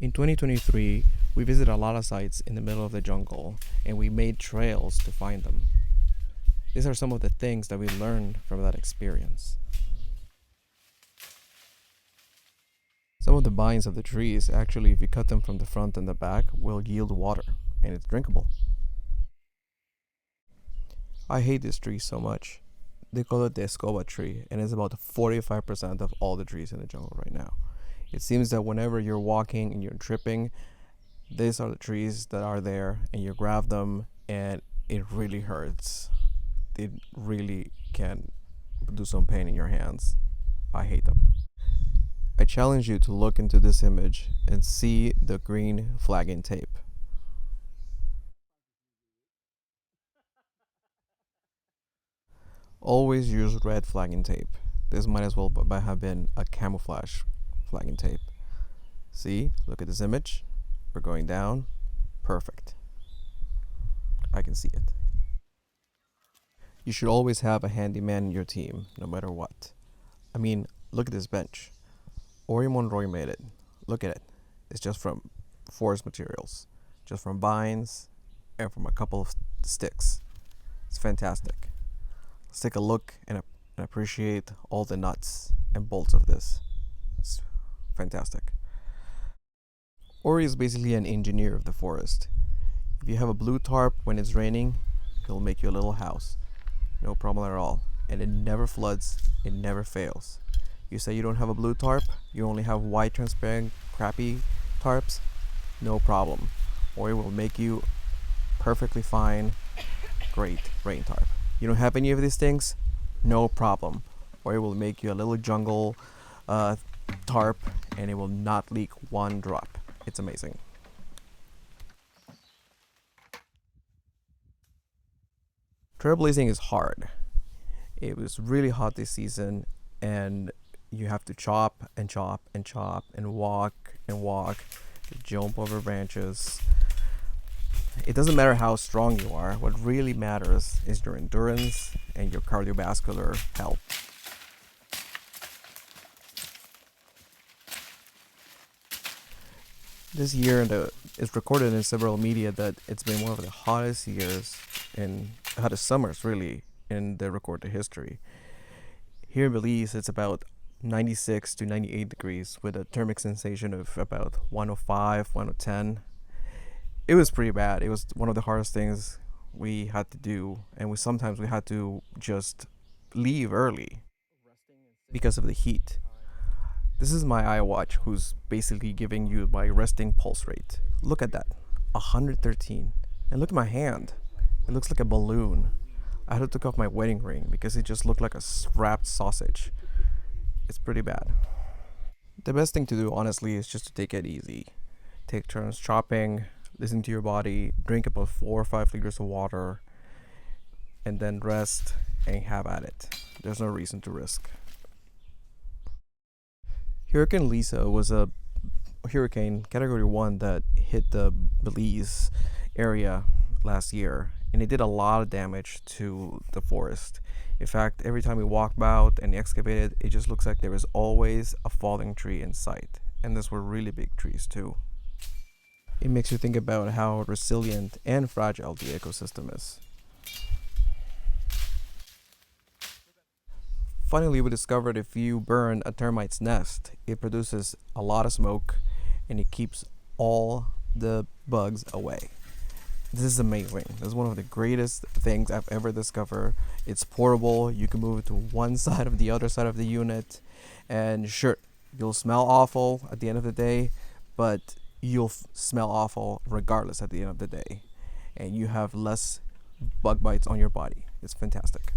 In 2023, we visited a lot of sites in the middle of the jungle and we made trails to find them. These are some of the things that we learned from that experience. Some of the vines of the trees, actually, if you cut them from the front and the back, will yield water and it's drinkable. I hate this tree so much. They call it the escoba tree, and it's about 45% of all the trees in the jungle right now. It seems that whenever you're walking and you're tripping, these are the trees that are there, and you grab them, and it really hurts. It really can do some pain in your hands. I hate them. I challenge you to look into this image and see the green flagging tape. Always use red flagging tape. This might as well have been a camouflage flagging tape. See, look at this image. We're going down. Perfect. I can see it. You should always have a handyman in your team, no matter what. I mean, look at this bench. Ori Monroy made it. Look at it. It's just from forest materials, just from vines and from a couple of sticks. It's fantastic. Let's take a look and appreciate all the nuts and bolts of this. It's fantastic. Ori is basically an engineer of the forest. If you have a blue tarp when it's raining, he'll make you a little house. No problem at all. And it never floods, it never fails. You say you don't have a blue tarp, you only have white transparent crappy tarps, no problem. Ori will make you perfectly fine, great rain tarp. You don't have any of these things, no problem. Ori will make you a little jungle tarp and it will not leak one drop. It's amazing. Trailblazing is hard. It was really hot this season and you have to chop and chop and chop and walk, jump over branches. It doesn't matter how strong you are. What really matters is your endurance and your cardiovascular health. This year it's recorded in several media that it's been one of the hottest years and hottest summers really in the recorded history. Here in Belize, it's about 96 to 98 degrees with a thermic sensation of about 105, 110. It was pretty bad. It was one of the hardest things we had to do, and sometimes we had to just leave early because of the heat. This is my iWatch, who's basically giving you my resting pulse rate. Look at that, 113. And look at my hand. It looks like a balloon. I had to take off my wedding ring because it just looked like a wrapped sausage. It's pretty bad. The best thing to do, honestly, is just to take it easy. Take turns chopping, listen to your body, drink about 4 or 5 liters of water, and then rest and have at it. There's no reason to risk. Hurricane Lisa was a hurricane category 1 that hit the Belize area last year, and it did a lot of damage to the forest. In fact, every time we walk about and excavate it, it just looks like there is always a falling tree in sight. And these were really big trees too. It makes you think about how resilient and fragile the ecosystem is. Finally, we discovered if you burn a termite's nest, it produces a lot of smoke and it keeps all the bugs away. This is amazing. This is one of the greatest things I've ever discovered. It's portable. You can move it to one side of the other side of the unit. And sure, you'll smell awful at the end of the day, but you'll smell awful regardless at the end of the day. And you have less bug bites on your body. It's fantastic.